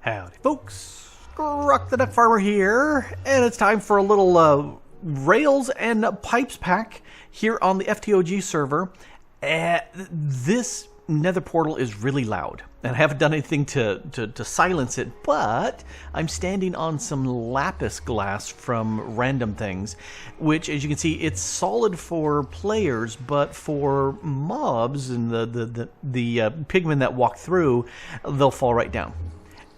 Howdy folks, Grok the DuckFarmer here, and it's time for a little Rails and Pipes pack here on the FTOG server. This nether portal is really loud, and I haven't done anything to silence it, but I'm standing on some lapis glass from Random Things, which, as you can see, it's solid for players, but for mobs and the pigmen that walk through, they'll fall right down.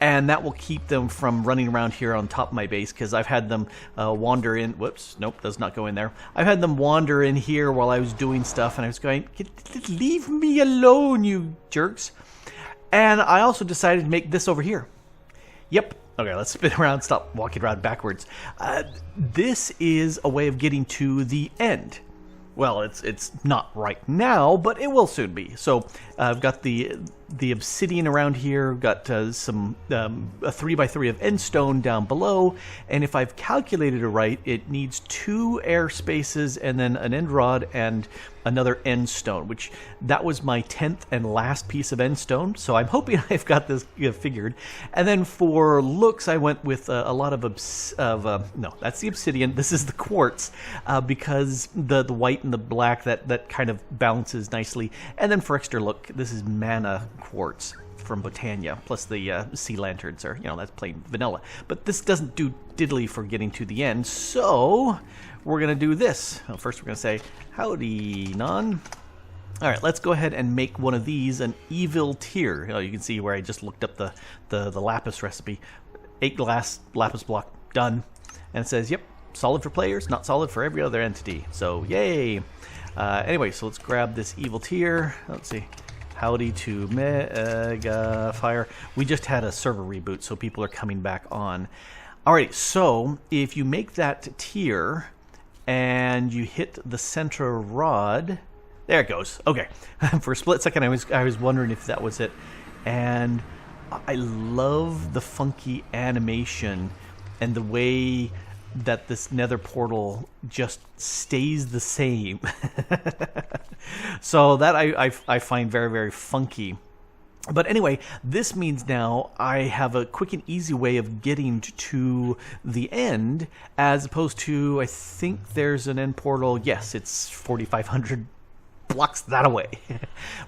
And that will keep them from running around here on top of my base, because I've had them wander in. Whoops, nope, does not go in there. I've had them wander in here while I was doing stuff, and I was going, leave me alone, you jerks. And I also decided to make this over here. Yep. Okay, let's spin around, stop walking around backwards. This is a way of getting to the end. Well, it's not right now, but it will soon be. So I've got the obsidian around here, got some a 3x3 of end stone down below, and if I've calculated it right, it needs 2 air spaces and then an end rod and another end stone, which that was my 10th and last piece of end stone, so I'm hoping I've got this figured. And then for looks, I went with a lot of no, that's the obsidian, this is the quartz, because the white and the black, that kind of balances nicely. And then for extra look, this is mana quartz from Botania, plus the sea lanterns are, that's plain vanilla. But this doesn't do diddly for getting to the end, so we're going to do this. Well, first we're going to say, howdy, non. All right, let's go ahead and make one of these an evil tier. You can see where I just looked up the lapis recipe. 8 glass lapis block, done. And it says, yep, solid for players, not solid for every other entity. So, yay. Anyway, so let's grab this evil tier. Let's see. Howdy to Mega Fire. We just had a server reboot, so people are coming back on. Alright, so if you make that tier and you hit the center rod, there it goes. Okay, for a split second I was wondering if that was it. And I love the funky animation and the way that this nether portal just stays the same. So that I find very, very funky. But anyway, this means now I have a quick and easy way of getting to the end, as opposed to, I think there's an end portal. Yes, it's 4,500 blocks that away,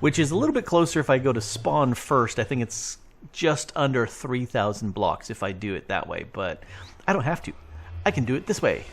which is a little bit closer if I go to spawn first. I think it's just under 3,000 blocks if I do it that way, but I don't have to. I can do it this way.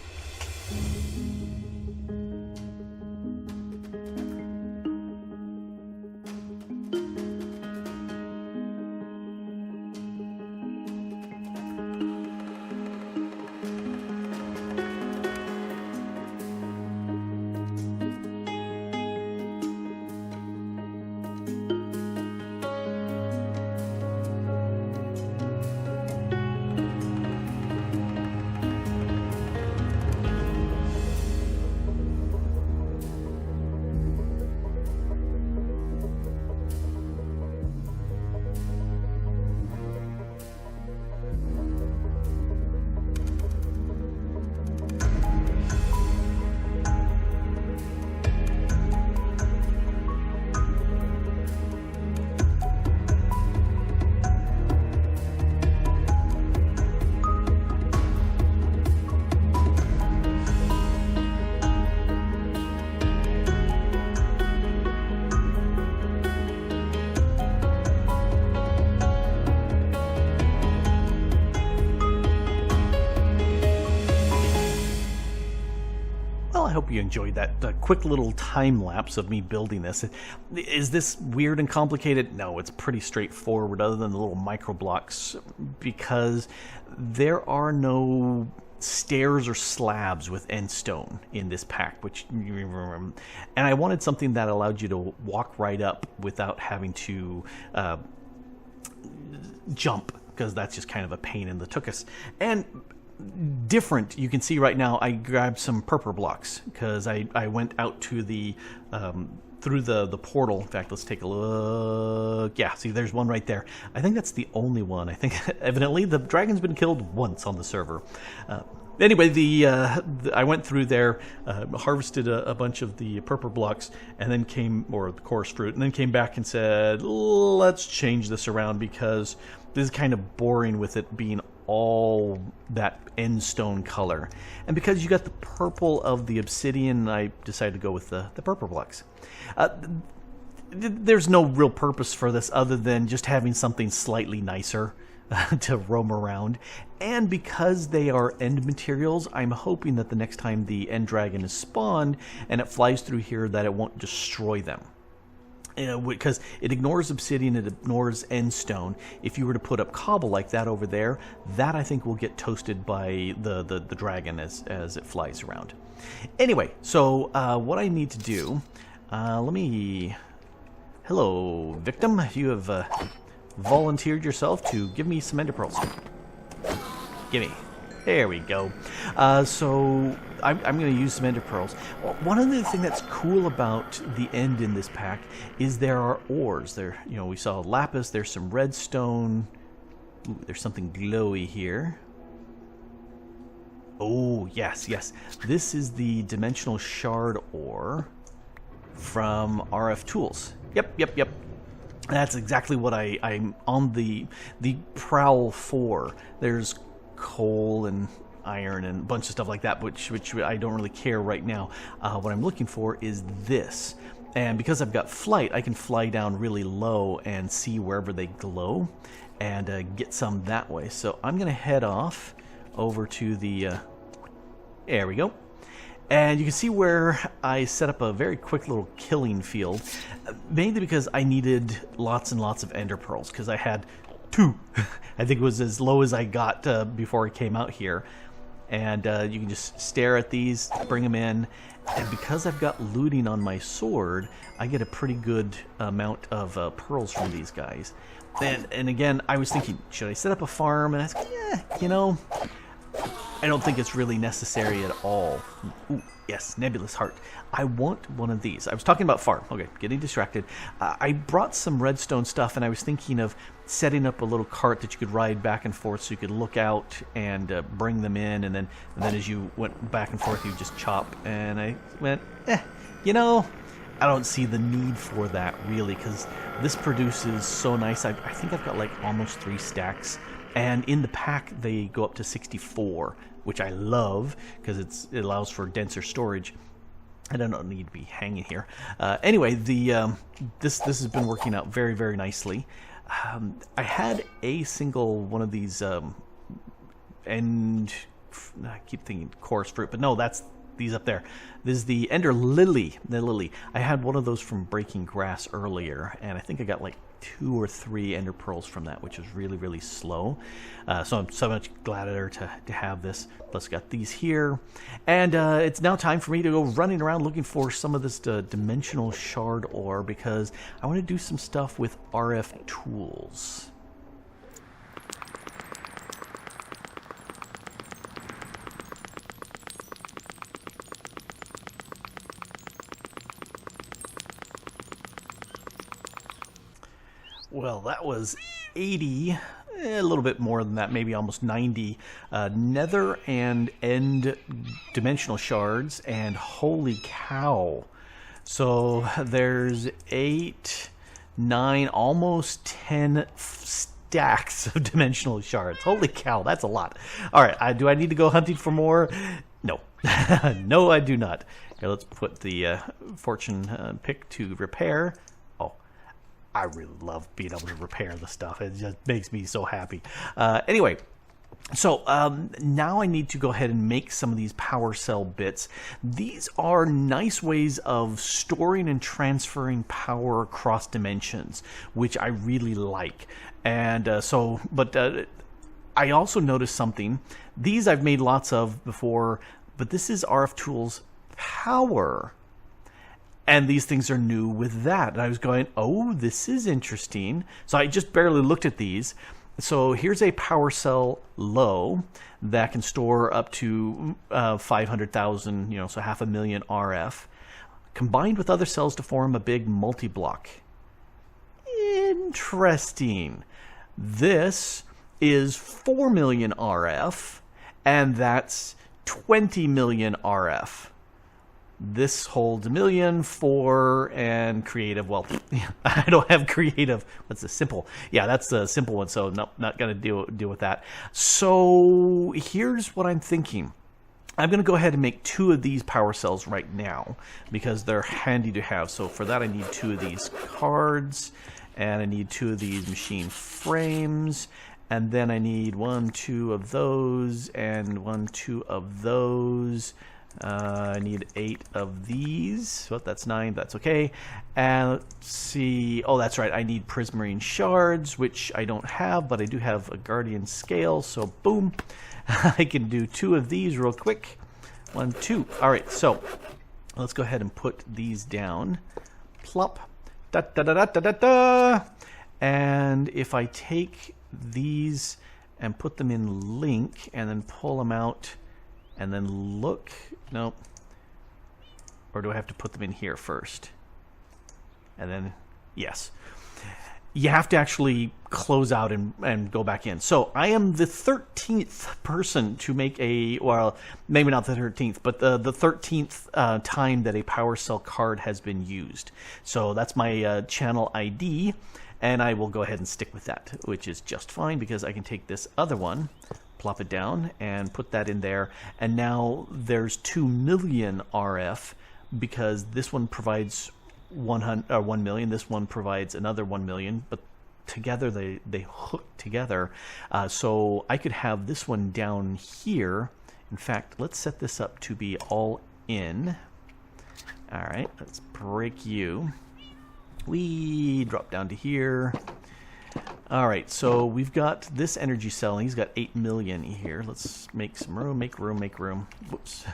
I hope you enjoyed that quick little time lapse of me building this. Is this weird and complicated? No, it's pretty straightforward, other than the little micro blocks, because there are no stairs or slabs with end stone in this pack, and I wanted something that allowed you to walk right up without having to jump, because that's just kind of a pain in the tuchus. And different, you can see right now I grabbed some purple blocks because I went out to the through the portal. In fact, let's take a look. Yeah, see, there's one right there. I think that's the only one. I think evidently the dragon's been killed once on the server. Anyway, I went through there, harvested a bunch of the purple blocks, and then or the chorus fruit, and then came back and said, let's change this around, because this is kind of boring with it being all that end stone color. And because you got the purple of the obsidian, I decided to go with the purple blocks. There's no real purpose for this other than just having something slightly nicer to roam around. And because they are end materials, I'm hoping that the next time the end dragon is spawned and it flies through here that it won't destroy them. Because it ignores obsidian, it ignores end stone. If you were to put up cobble like that over there, that I think will get toasted by the dragon as it flies around. Anyway, so what I need to do, let me... Hello, victim. You have volunteered yourself to give me some ender pearls. Gimme. There we go. So I'm going to use some ender pearls. One other thing that's cool about the end in this pack is there are ores. There, we saw lapis. There's some redstone. Ooh, there's something glowy here. Oh yes, yes. This is the dimensional shard ore from RFTools. Yep. That's exactly what I'm on the prowl for. There's coal and iron and a bunch of stuff like that, which I don't really care right now. What I'm looking for is this. And because I've got flight, I can fly down really low and see wherever they glow and get some that way. So I'm going to head off over to the... there we go. And you can see where I set up a very quick little killing field, mainly because I needed lots and lots of ender pearls, because I had 2. I think it was as low as I got before I came out here. And you can just stare at these, bring them in, and because I've got looting on my sword, I get a pretty good amount of pearls from these guys. And again, I was thinking, should I set up a farm? And I was like, yeah, I don't think it's really necessary at all. Ooh, yes, nebulous heart. I want one of these. I was talking about farm. Okay, getting distracted. I brought some redstone stuff, and I was thinking of setting up a little cart that you could ride back and forth, so you could look out and bring them in, and then as you went back and forth, you just chop. And I went, I don't see the need for that really, because this produces so nice. I think I've got like almost 3 stacks. And in the pack, they go up to 64, which I love because it allows for denser storage. I don't need to be hanging here. Anyway, this has been working out very, very nicely. I had a single one of these I keep thinking chorus fruit, but no, that's these up there. This is the Ender Lily. The lily. I had one of those from breaking grass earlier, and I think I got like 2 or 3 ender pearls from that, which was really, really slow. So I'm so much gladder to have this. Plus got these here. And it's now time for me to go running around looking for some of this dimensional shard ore, because I want to do some stuff with RFTools. Well, that was 80, a little bit more than that, maybe almost 90 nether and end dimensional shards, and holy cow. So there's 8, 9, almost 10 stacks of dimensional shards. Holy cow, that's a lot. All right, do I need to go hunting for more? No. No, I do not. Okay, let's put the fortune pick to repair. I really love being able to repair the stuff. It just makes me so happy. Anyway, so now I need to go ahead and make some of these PowerCell bits. These are nice ways of storing and transferring power across dimensions, which I really like. And I also noticed something. These I've made lots of before, but this is RFTools Power. And these things are new with that. And I was going, oh, this is interesting. So I just barely looked at these. So here's a PowerCell low that can store up to 500,000, so 500,000 RF, combined with other cells to form a big multi-block. Interesting. This is 4 million RF, and that's 20 million RF. This holds 1 million, 4, and creative. Well, I don't have creative. What's the simple? Yeah, that's the simple one. So not gonna deal with that. So here's what I'm thinking. I'm going to go ahead and make 2 of these power cells right now because they're handy to have. So for that, I need 2 of these cards, and I need 2 of these machine frames, and then I need 1, 2 of those, and 1, 2 of those. I need 8 of these. So that's 9. That's okay. And let's see. Oh, that's right. I need prismarine shards, which I don't have, but I do have a guardian scale. So boom. I can do 2 of these real quick. 1, 2. All right, so let's go ahead and put these down. Plop. Da da da da da da da. And if I take these and put them in link and then pull them out and then look. Nope. Or do I have to put them in here first? And then, yes. You have to actually close out and go back in. So I am the 13th person to make a, well, maybe not the 13th, but the 13th time that a PowerCell card has been used. So that's my channel ID, and I will go ahead and stick with that, which is just fine because I can take this other one, plop it down, and put that in there. And now there's 2 million RF because this one provides 1 million. This one provides another 1 million, but together they hook together. So I could have this one down here. In fact, let's set this up to be all in. All right, let's break you. We drop down to here. All right, so we've got this energy cell, and he's got 8 million here. Let's make some room, make room, make room. Whoops.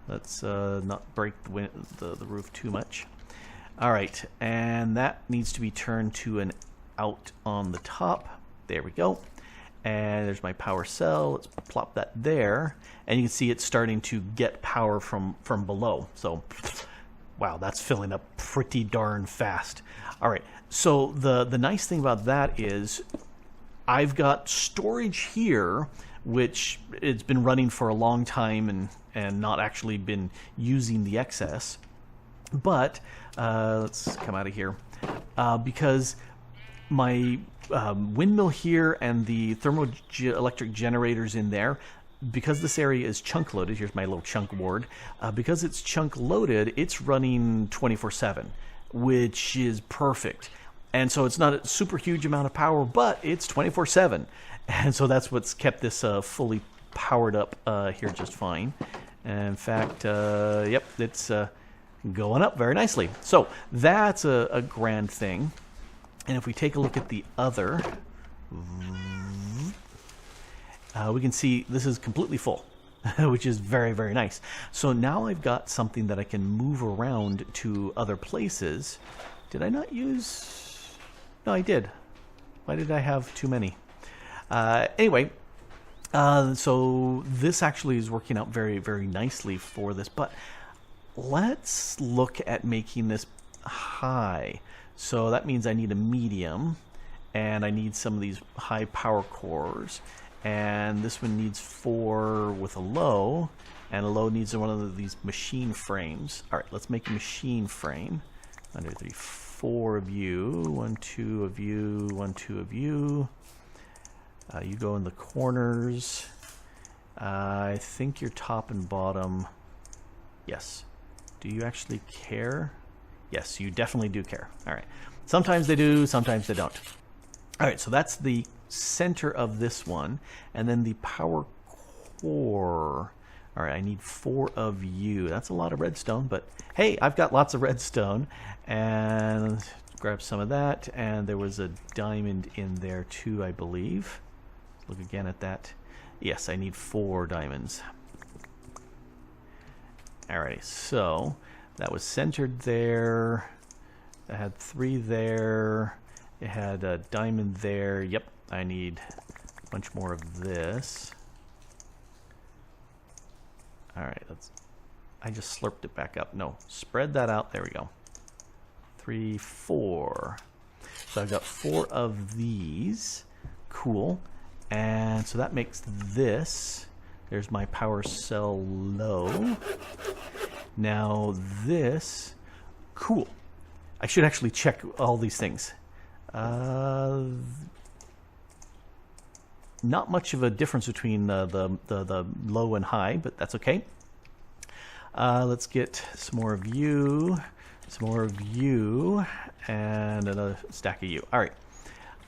Let's not break the roof too much. All right, and that needs to be turned to an out on the top. There we go. And there's my power cell. Let's plop that there. And you can see it's starting to get power from below. So, wow, that's filling up pretty darn fast. All right, so the nice thing about that is I've got storage here, which it's been running for a long time and not actually been using the excess. But let's come out of here because my windmill here and the thermoelectric generators in there, because this area is chunk loaded, here's my little chunk ward, because it's chunk loaded, it's running 24/7, which is perfect. And so it's not a super huge amount of power, but it's 24/7. And so that's what's kept this fully powered up here just fine. And in fact, yep, it's going up very nicely. So that's a grand thing. And if we take a look at the other, we can see this is completely full, which is very, very nice. So now I've got something that I can move around to other places. Did I not use? No, I did. Why did I have too many? Anyway, so this actually is working out very, very nicely for this, but let's look at making this high. So that means I need a medium, and I need some of these high power cores, and this one needs 4 with a low, and a low needs one of these machine frames. All right, let's make a machine frame. 1, 2, 3, 4 of you, 1, 2 of you, 1, 2 of you. You go in the corners. I think your top and bottom. Yes. Do you actually care? Yes, you definitely do care. All right. Sometimes they do, sometimes they don't. All right, so that's the center of this one. And then the power core. All right, I need 4 of you. That's a lot of redstone, but hey, I've got lots of redstone. And let's grab some of that. And there was a diamond in there too, I believe. Look again at that. Yes, I need 4 diamonds. Alright, so that was centered there. I had 3 there. It had a diamond there. Yep, I need a bunch more of this. Alright, I just slurped it back up. No, spread that out. There we go. 3, 4. So I've got 4 of these. Cool. And so that makes this. There's my power cell low. Now this, cool. I should actually check all these things. Not much of a difference between the low and high, but that's okay. Let's get some more of you, some more of you, and another stack of you. All right,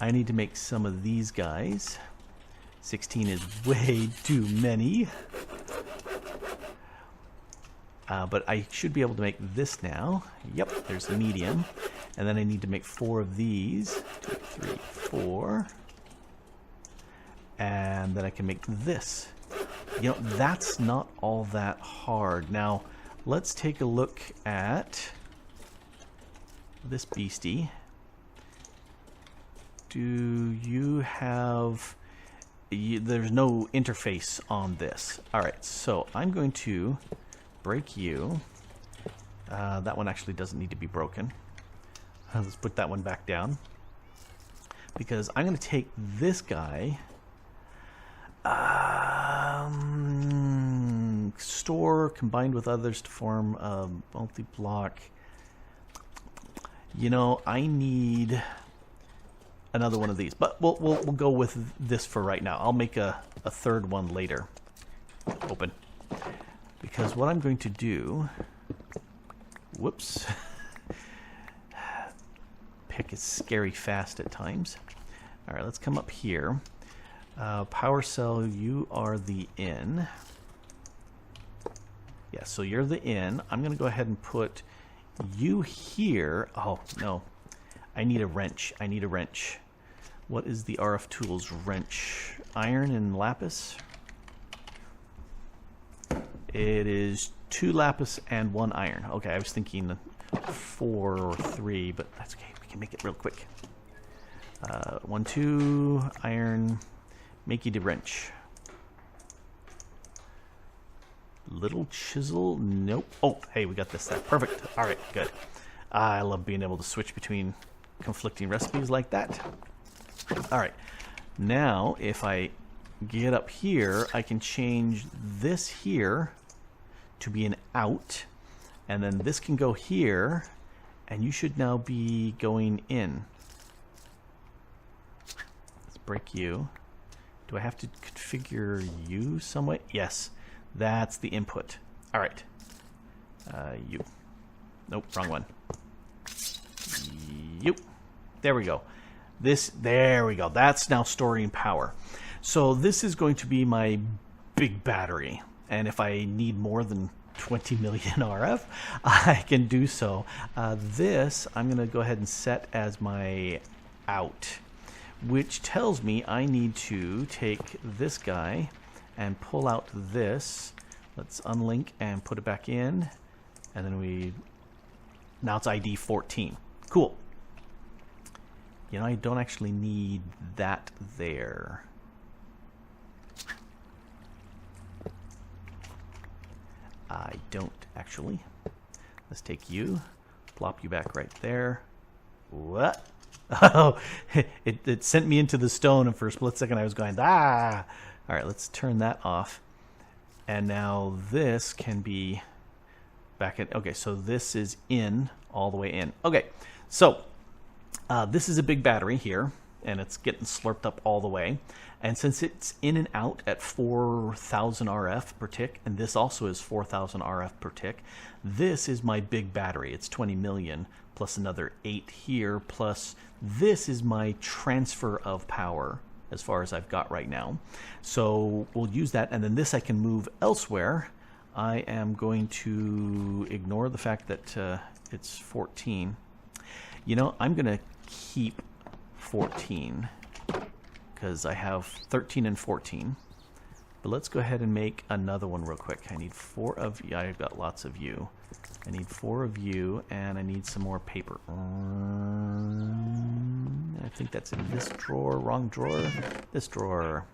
I need to make some of these guys. 16 is way too many. But I should be able to make this now. Yep, there's the medium. And then I need to make 4 of these. 2, 3, 4. And then I can make this. You know, that's not all that hard. Now, let's take a look at this beastie. Do you have... There's no interface on this. Alright, so I'm going to break you. That one actually doesn't need to be broken. Let's put that one back down. Because I'm going to take this guy... store combined with others to form a multi-block. You know, I need another one of these, but we'll go with this for right now. I'll make a third one later. Open. Because what I'm going to do, whoops, pick is scary fast at times. All right, let's come up here. PowerCell, you are the in. Yeah, so you're the in. I'm going to go ahead and put you here. Oh, no. I need a wrench. I need a wrench. What is the RFTools wrench? Iron and lapis? It is 2 lapis and 1 iron. Okay, I was thinking 4 or 3, but that's okay. We can make it real quick. 1, 2, iron. Make you the wrench. Little chisel. Nope. Oh, hey, we got this there. Perfect. All right, good. I love being able to switch between conflicting recipes like that. All right. Now, if I get up here, I can change this here to be an out. And then this can go here. And you should now be going in. Let's break you. Do I have to configure you some way? Yes. That's the input. All right. You. Nope, wrong one. You. There we go. There we go. That's now storing power. So this is going to be my big battery. And if I need more than 20 million RF, I can do so. This, I'm going to go ahead and set as my out, which tells me I need to take this guy and pull out this. Let's unlink and put it back in. And then now it's ID 14. Cool. You know, I don't actually need that there. I don't actually. Let's take you, plop you back right there. What? Oh, it sent me into the stone, and for a split second I was going, ah! All right, let's turn that off. And now this can be back at, okay, so this is in, all the way in. Okay, so this is a big battery here, and it's getting slurped up all the way. And since it's in and out at 4,000 RF per tick, and this also is 4,000 RF per tick, this is my big battery. It's 20 million plus another 8 here, plus this is my transfer of power as far as I've got right now. So we'll use that, and then this I can move elsewhere. I am going to ignore the fact that it's 14. You know, I'm going to keep 14 because I have 13 and 14. But let's go ahead and make another one real quick. I need 4 of you. I've got lots of you. I need 4 of you, and I need some more paper. I think that's in this drawer. Wrong drawer. This drawer.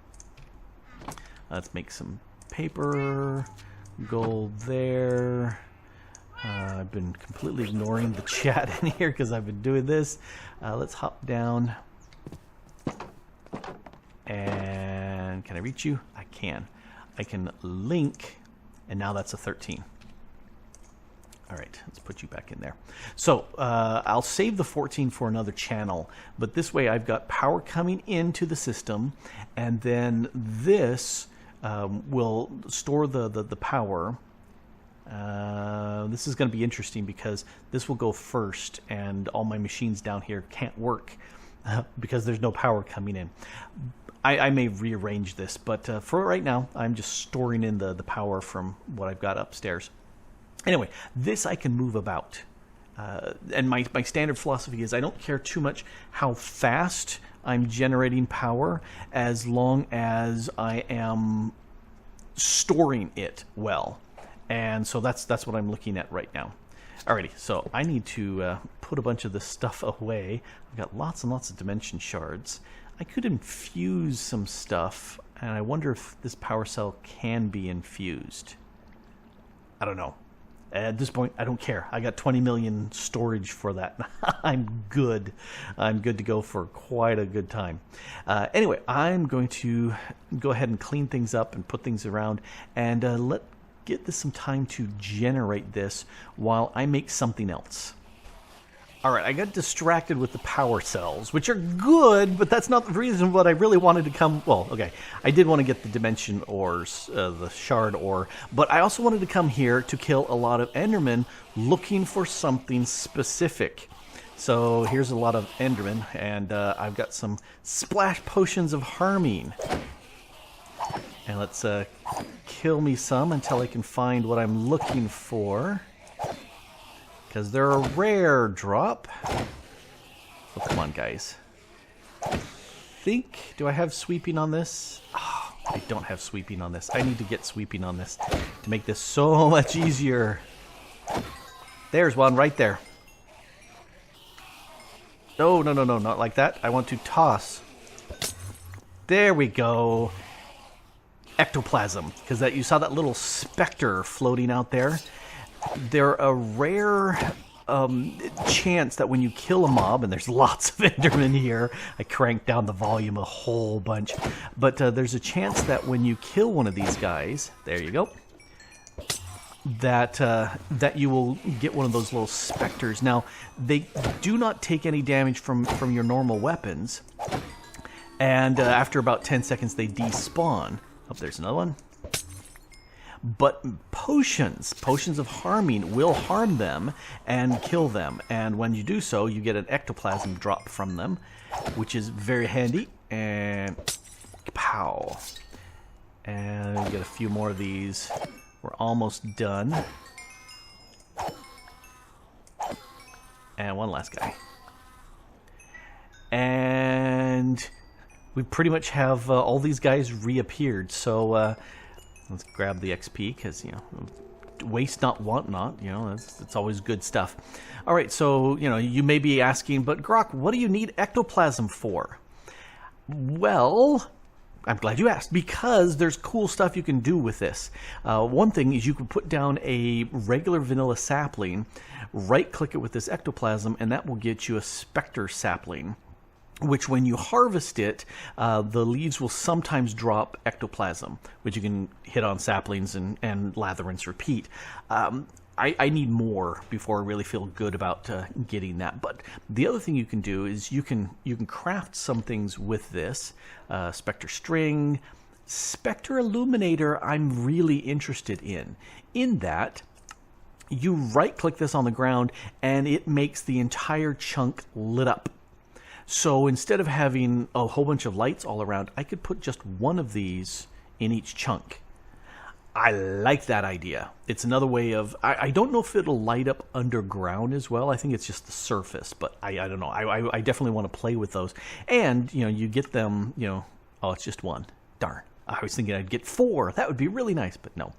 Let's make some paper. Gold there. I've been completely ignoring the chat in here because I've been doing this. Let's hop down. And can I reach you? I can. I can link, and now that's a 13. All right, let's put you back in there. So I'll save the 14 for another channel, but this way I've got power coming into the system, and then this will store the power. This is going to be interesting because this will go first, and all my machines down here can't work because there's no power coming in. I may rearrange this, but for right now, I'm just storing in the power from what I've got upstairs. Anyway, this I can move about. And my standard philosophy is I don't care too much how fast I'm generating power as long as I am storing it well. And so that's what I'm looking at right now. Alrighty, so I need to put a bunch of this stuff away. I've got lots and lots of dimension shards. I could infuse some stuff, and I wonder if this power cell can be infused. I don't know. At this point, I don't care. I got 20 million storage for that. I'm good. I'm good to go for quite a good time. Anyway, I'm going to go ahead and clean things up and put things around, and get this some time to generate this while I make something else. All right, I got distracted with the power cells, which are good, but that's not the reason what I really wanted to come. Well, okay, I did want to get the dimension ores, the shard ore, but I also wanted to come here to kill a lot of Endermen looking for something specific. So here's a lot of Endermen, and I've got some splash potions of harming. And let's kill me some until I can find what I'm looking for. Because they're a rare drop. Oh, come on, guys. Do I have sweeping on this? Oh, I don't have sweeping on this. I need to get sweeping on this to make this so much easier. There's one right there. No, no, no, no, not like that. I want to toss. There we go. Ectoplasm, because you saw that little specter floating out there. They're a rare chance that when you kill a mob, and there's lots of Endermen here, I cranked down the volume a whole bunch, but there's a chance that when you kill one of these guys, there you go, that you will get one of those little specters. Now, they do not take any damage from your normal weapons, and after about 10 seconds they despawn. Oh, there's another one. But potions of harming will harm them and kill them. And when you do so, you get an ectoplasm drop from them, which is very handy. And pow. And we get a few more of these. We're almost done. And one last guy. And we pretty much have all these guys reappeared. So let's grab the XP, because, you know, waste not, want not. You know, it's always good stuff. All right, so, you know, you may be asking, but Grok, what do you need ectoplasm for? Well, I'm glad you asked, because there's cool stuff you can do with this. One thing is you can put down a regular vanilla sapling, right-click it with this ectoplasm, and that will get you a specter sapling, which when you harvest it, the leaves will sometimes drop ectoplasm, which you can hit on saplings and lather, rinse, repeat. I need more before I really feel good about getting that. But the other thing you can do is you can craft some things with this. Spectre string, Spectre illuminator I'm really interested in that you right-click this on the ground and it makes the entire chunk lit up. So instead of having a whole bunch of lights all around, I could put just one of these in each chunk. I like that idea. It's another way of... I don't know if it'll light up underground as well. I think it's just the surface, but I don't know. I definitely want to play with those. And, you know, you get them, you know... Oh, it's just one. Darn. I was thinking I'd get 4. That would be really nice, but no.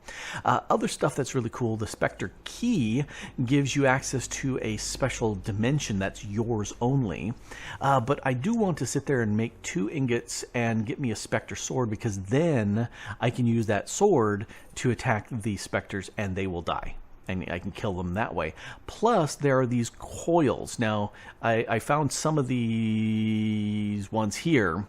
Other stuff that's really cool, the Spectre Key gives you access to a special dimension that's yours only. But I do want to sit there and make 2 ingots and get me a Spectre sword, because then I can use that sword to attack the Spectres and they will die. And I can kill them that way. Plus, there are these coils. Now, I found some of these ones here.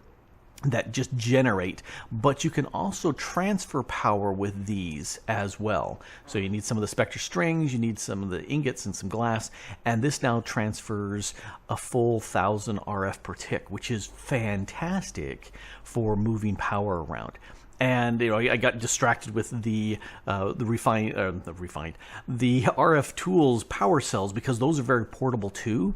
that just generate, but you can also transfer power with these as well. So you need some of the spectre strings, you need some of the ingots and some glass, and this now transfers a full 1000 RF per tick, which is fantastic for moving power around. And I got distracted with the RFTools PowerCells, because those are very portable too.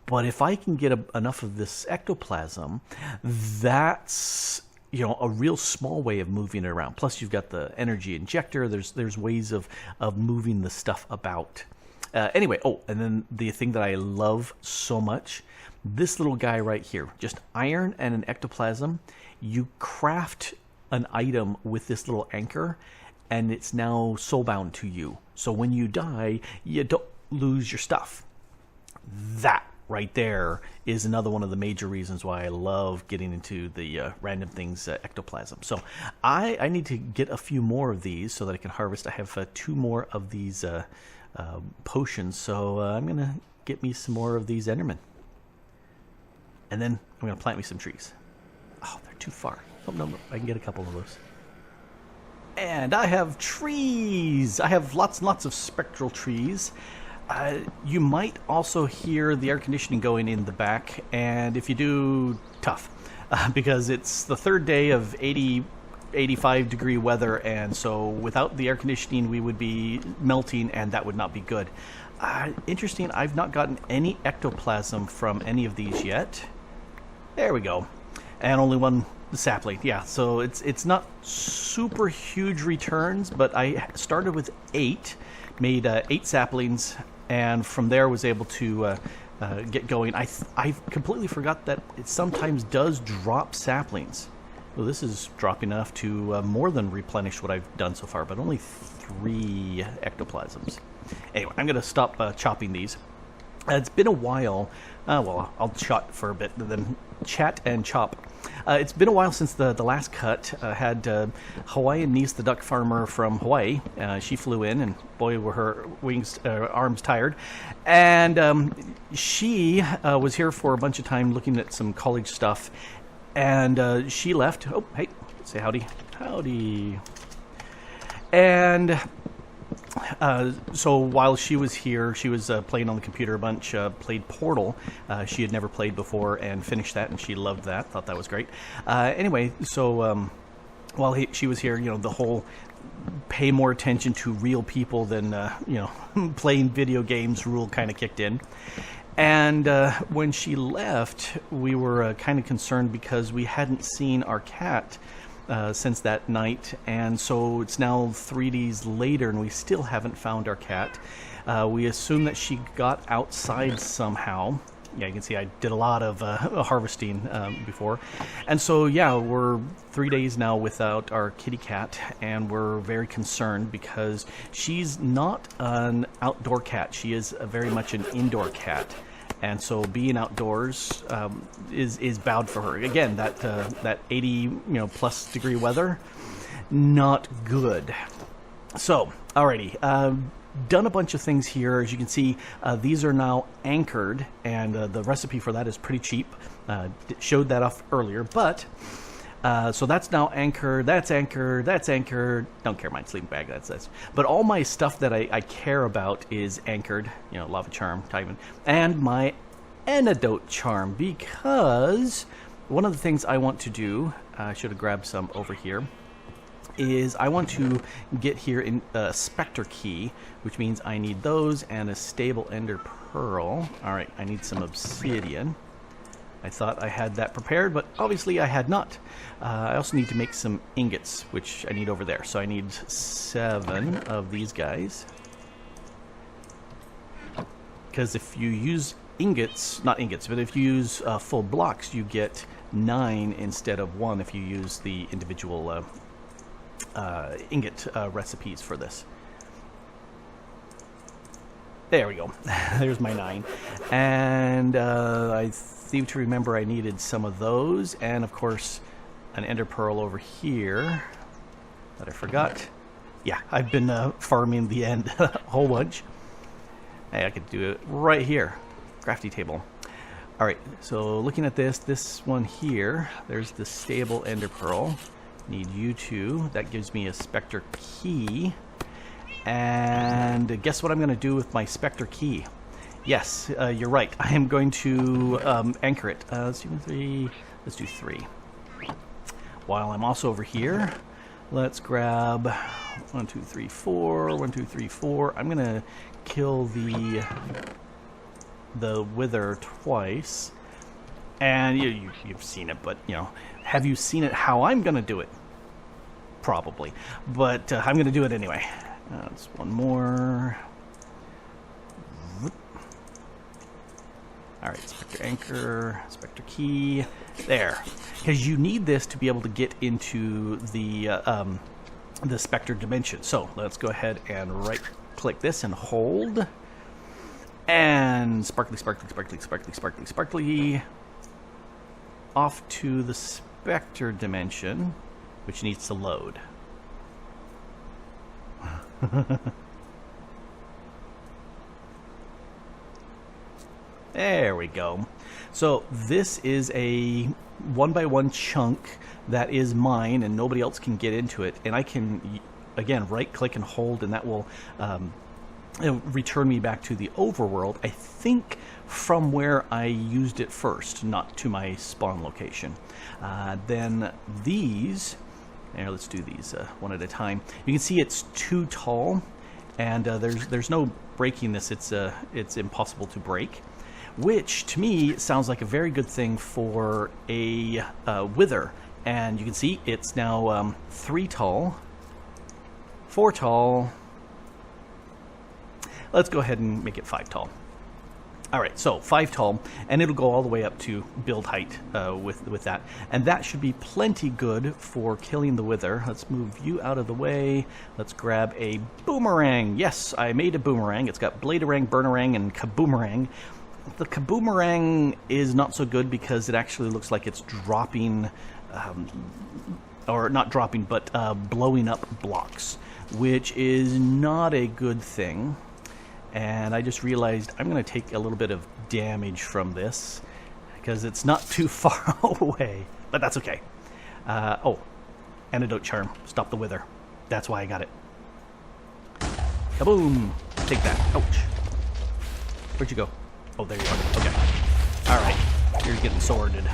But if I can get enough of this ectoplasm, that's a real small way of moving it around. Plus, you've got the energy injector. There's ways of moving the stuff about. Anyway, and then the thing that I love so much, this little guy right here, just iron and an ectoplasm. You craft an item with this little anchor, and it's now soulbound to you. So when you die, you don't lose your stuff. That right there is another one of the major reasons why I love getting into the random things ectoplasm. So I need to get a few more of these so that I can harvest. I have 2 more of these potions, so I'm going to get me some more of these Endermen. And then I'm going to plant me some trees. Oh, they're too far. Oh, no, I can get a couple of those. And I have trees! I have lots and lots of spectral trees. You might also hear the air conditioning going in the back, and if you do, tough, because it's the 3rd day of 85 degree weather, and so without the air conditioning we would be melting, and that would not be good. Interesting, I've not gotten any ectoplasm from any of these yet. There we go. And only 1 sapling. Yeah, so it's not super huge returns, but I started with 8, made 8 saplings, and from there was able to get going. I completely forgot that it sometimes does drop saplings. Well, this is dropping enough to more than replenish what I've done so far, but only 3 ectoplasms. Anyway, I'm going to stop chopping these. It's been a while. Well, I'll chat for a bit, then chat and chop. It's been a while since the last cut. Had Hawaiian niece, the duck farmer from Hawaii. She flew in, and boy, were her arms tired. And she was here for a bunch of time looking at some college stuff. And she left. Oh, hey, say howdy. Howdy. And so while she was here, she was playing on the computer a bunch, played Portal. She had never played before and finished that, and she loved that, thought that was great. Anyway, so while she was here, the whole pay more attention to real people than, playing video games rule kind of kicked in. And when she left, we were kind of concerned because we hadn't seen our cat since that night, and so it's now 3 days later and we still haven't found our cat. We assume that she got outside somehow. Yeah, you can see I did a lot of harvesting before. And so, yeah, we're 3 days now without our kitty cat, and we're very concerned because she's not an outdoor cat. She is very much an indoor cat. And so being outdoors is bad for her. Again, that 80 plus degree weather, not good. So, alrighty, done a bunch of things here. As you can see, these are now anchored, and the recipe for that is pretty cheap. Showed that off earlier, but so that's now anchored. That's anchored. That's anchored. Don't care my sleeping bag. That's. But all my stuff that I care about is anchored. Lava charm, Titan, and my antidote charm, because one of the things I want to do, I should have grabbed some over here, is I want to get here in a Spectre key, which means I need those and a stable ender pearl. Alright, I need some obsidian. I thought I had that prepared, but obviously I had not. I also need to make some ingots, which I need over there. So I need 7 of these guys. Because if you use ingots, not ingots, but if you use full blocks, you get 9 instead of 1 if you use the individual ingot recipes for this. There we go. There's my 9. And I seem to remember I needed some of those, and of course an ender pearl over here that I forgot. Yeah, I've been farming the end a whole bunch. Hey, I could do it right here. Crafty table. All right, so looking at this one here, there's the stable ender pearl. Need you two. That gives me a specter key. And guess what I'm going to do with my specter key? Yes, you're right. I am going to anchor it. Let's do 3. Let's do 3. While I'm also over here, let's grab 1, 2, 3, 4. 1, 2, 3, 4. I'm going to kill the wither twice. And you've seen it, but, you know, have you seen it how I'm going to do it? Probably. But I'm going to do it anyway. That's one more. All right, Spectre Anchor, Spectre Key. There. Because you need this to be able to get into the Spectre dimension. So let's go ahead and right-click this and hold. And sparkly, sparkly, sparkly, sparkly, sparkly, sparkly. Off to the Spectre dimension, which needs to load. There we go. So this is a 1x1 chunk that is mine and nobody else can get into it. And I can, again, right click and hold, and that will return me back to the overworld, I think from where I used it first, not to my spawn location. Then these, here, let's do these one at a time. You can see it's too tall, and there's no breaking this. It's impossible to break, which to me sounds like a very good thing for a wither. And you can see it's now 3 tall, 4 tall. Let's go ahead and make it 5 tall. All right, so 5 tall, and it'll go all the way up to build height with that. And that should be plenty good for killing the wither. Let's move you out of the way. Let's grab a boomerang. Yes, I made a boomerang. It's got bladerang, burnerang, and kaboomerang. The kaboomerang is not so good because it actually looks like it's dropping, or not dropping, but blowing up blocks, which is not a good thing. And I just realized I'm going to take a little bit of damage from this because it's not too far away, but that's okay. Oh, antidote charm. Stop the wither. That's why I got it. Kaboom! Take that. Ouch. Where'd you go? Oh, there you are. Okay. All right. You're getting sorted.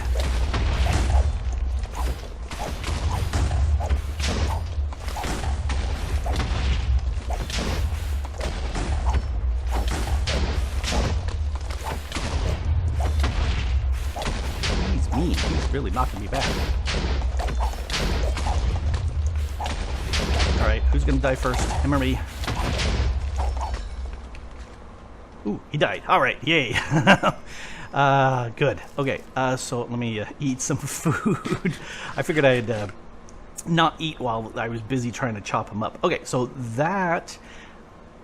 He's really knocking me back. Alright, who's gonna die first? Him or me? Ooh, he died. Alright, yay. Good. Okay, so let me eat some food. I figured I'd not eat while I was busy trying to chop him up. Okay, so that...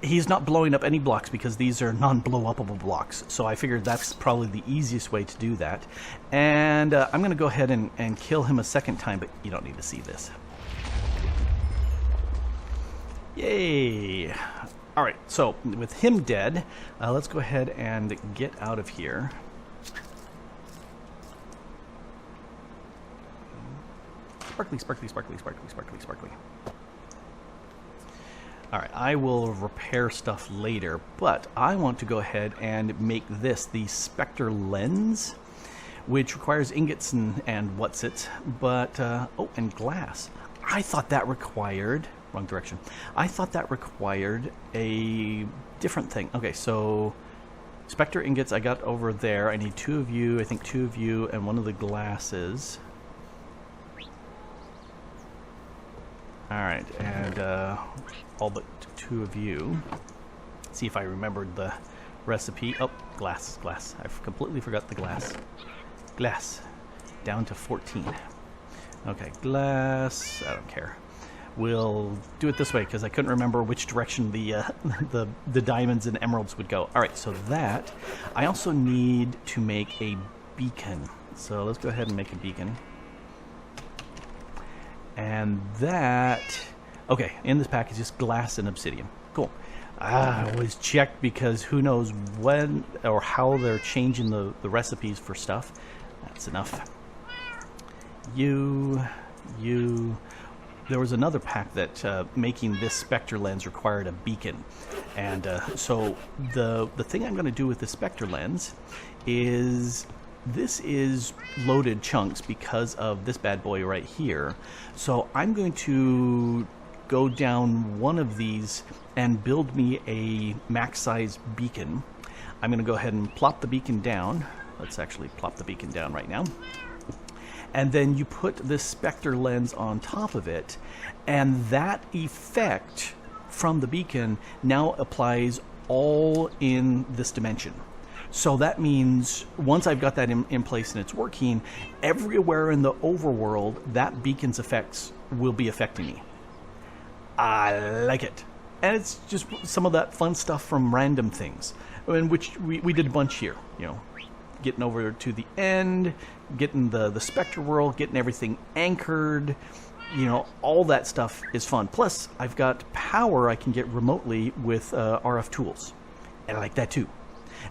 He's not blowing up any blocks because these are non-blow-upable blocks. So I figured that's probably the easiest way to do that. And I'm going to go ahead and kill him a second time, but you don't need to see this. Yay! Alright, so with him dead, let's go ahead and get out of here. Sparkly, sparkly, sparkly, sparkly, sparkly, sparkly. Alright, I will repair stuff later, but I want to go ahead and make this the Spectre Lens, which requires ingots and what's it, but, oh, and glass. I thought that required, wrong direction, I thought that required a different thing. Okay, so Spectre ingots I got over there. I need 2 of you, I think 2 of you, and 1 of the glasses. Alright, and all but 2 of you. Let's see if I remembered the recipe. Oh, glass. I completely forgot the glass. Glass. Down to 14. Okay, glass. I don't care. We'll do it this way because I couldn't remember which direction the diamonds and emeralds would go. Alright, so that. I also need to make a beacon. So let's go ahead and make a beacon. And that, okay, in this pack is just glass and obsidian. Cool. I always check because who knows when or how they're changing the recipes for stuff. That's enough. You. There was another pack that making this Spectre lens required a beacon. And so the thing I'm going to do with the Spectre lens is this is loaded chunks because of this bad boy right here. So I'm going to go down one of these and build me a max size beacon. I'm going to go ahead and plop the beacon down. Let's actually plop the beacon down right now. And then you put this Spectre lens on top of it, and that effect from the beacon now applies all in this dimension. So that means once I've got that in place and it's working, everywhere in the overworld, that beacon's effects will be affecting me. I like it. And it's just some of that fun stuff from random things, in which we did a bunch here, you know. Getting over to the end, getting the Spectre world, getting everything anchored, you know, all that stuff is fun. Plus, I've got power I can get remotely with RFTools, and I like that too.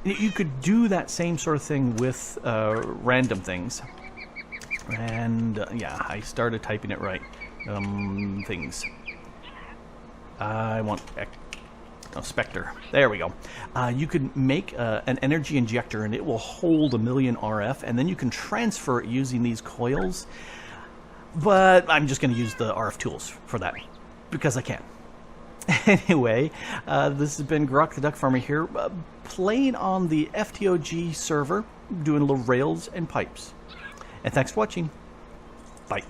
You could do that same sort of thing with random things. And yeah, I started typing it right. Things. I want Spectre. There we go. You can make an energy injector and it will hold 1,000,000 RF, and then you can transfer it using these coils. But I'm just going to use the RFTools for that because I can. Anyway, this has been Grok the DuckFarmer here, playing on the FTOG server, doing a little rails and pipes. And thanks for watching. Bye.